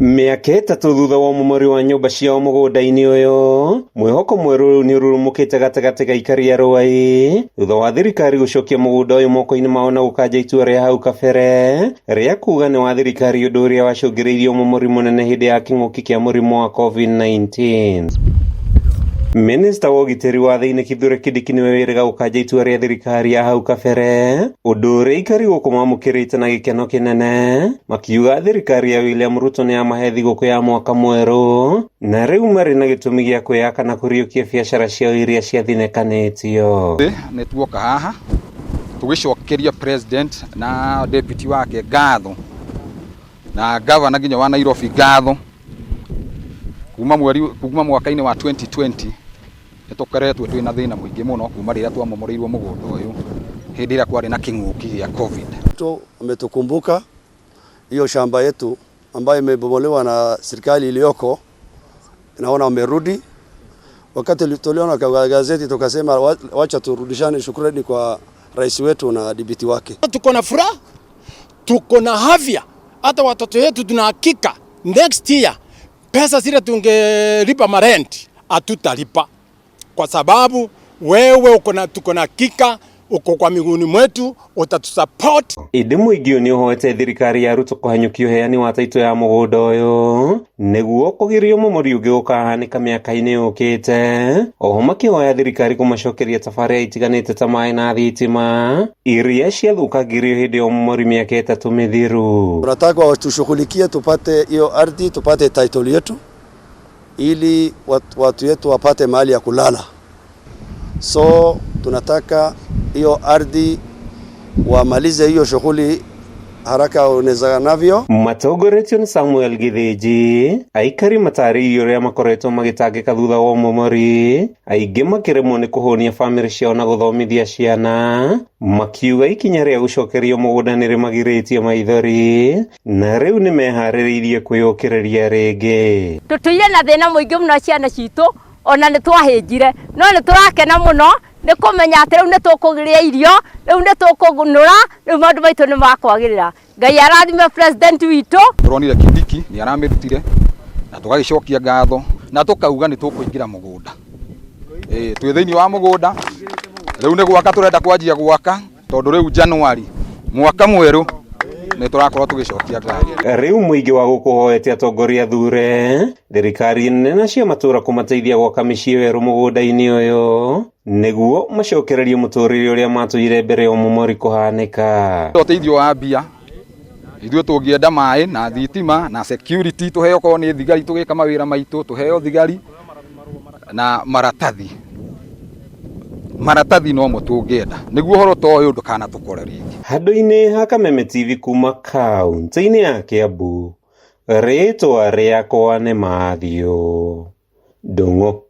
Miaka itatu thutha wa momori wa nyumba cia mugunda-ini uyu, mwihoko mweru ni ururumukite gatagati ga aikari a Ruai thutha wa thirikari gucokia mugunda uyu moko-ini mao na gukanja itua ria hau kabere ria kuga ni wa thirikari undu uria wacungiriirie momori munene hindi ya king'uki kia murimu wa COVID-19. Minista wa UGITIRI wa THIINI KITHURE KINDIKI niwe wiriga gukanja itua ria thirikari ya hau kabere undu uria aikari guku mamukirite na gikeno kinene makiuga thirikari ya William Ruto ni yamahe thigũkũ ya mwaka mweru na riu mari na gitumi gia kwiyaka na kuriukia biacara ciao iria ciathinekanitio. Ni tuoka haha tugicokeria president na deputy wake ngatho na governor nginya wa Nairobi ngatho kuma mwaka-ini wa 2020 nitukoretwo twina thina muingi muno kuma riria twamomoreirwo mugunda uyu hindi ria kwari na king'uki gya COVID. Umetukumbuka hiyo shamba yetu ambayo imebomolewa na serikali iliyoko, naona wamerudi. Wakati tuliona kwa gazeti tukasema wacha turudishane shukrani kwa rais wetu na dibiti wake. Tuko na furaha, tuko na afya, hata watoto wetu tuna hakika next year pesa zile tungelipa marent hatutalipa, kwa sababu wewe tuko na hakika uko kwa miguuni mwetu utatusupport. Indi muingi ni uhoete thirikari ya Ruto kuhanyukia uheani wa taito ya mugunda uyu niguo kugirio momori ungi ukahanika miaka-ini yukite. Oho makihoya thirikari kumacokeria tafaria itiganite ta mai na thitima iria ciathukagirio hindi ya momori miaka itatu mithiru. Tunataka watushughulikie tupate hiyo ardhi, tupate title yetu ili watu wetu wapate mahali ya kulala. So tunataka hiyo ardhi wamalize hiyo shughuli haraka unezaganavyo. Matogoretio ni Samuel Githiji aikari matari uria makoretwo magitangika thutha wa momori aingi makiremwo ni kuhonia family ciao na guthomithia ciana makiuga ikinya ria gucokerio mugunda ni rimagiritie maithori na riu ni mehaririirie kwiyukireria ringi. Tutuire na thina muingi muno ciana citu ona ni twahijire no ni turakena muno ni kumenya ati riu ni tukugiria irio riu ni tukugunura riu maundu maitu ni makwagirira. Ngai arathime president witu. Turonire Kindiki ni aramirutire na tugagicokia ngatho na tukauga ni tukuingira mugunda twi thiini wa mugunda riu ni gwaka turenda kwanjia gwaka tondu riu January mwaka mweru ni turakorwo tugicokia ngatho. Riu muingi wa gukuhoete atongoria thure thirikari nene cia matura kumateithia gwaka micii weru mugunda-ini uyu niguo macokererie muturire uria matuire mbere ya momori kuhanika. Uteithio wa mbia ithuĩ tũngĩenda maĩ na thitima na security tuheo korwo ni thigari tugika mawira maitu tuheo thigari na maratathi no mo tũngĩenda niguo horo to uyu ndukana tukore ringi. Handũ-inĩ ha Kameme TV kuma kaunti-inĩ ya Kiambu, ritwa riakwa nĩ Mathio Ndung'u.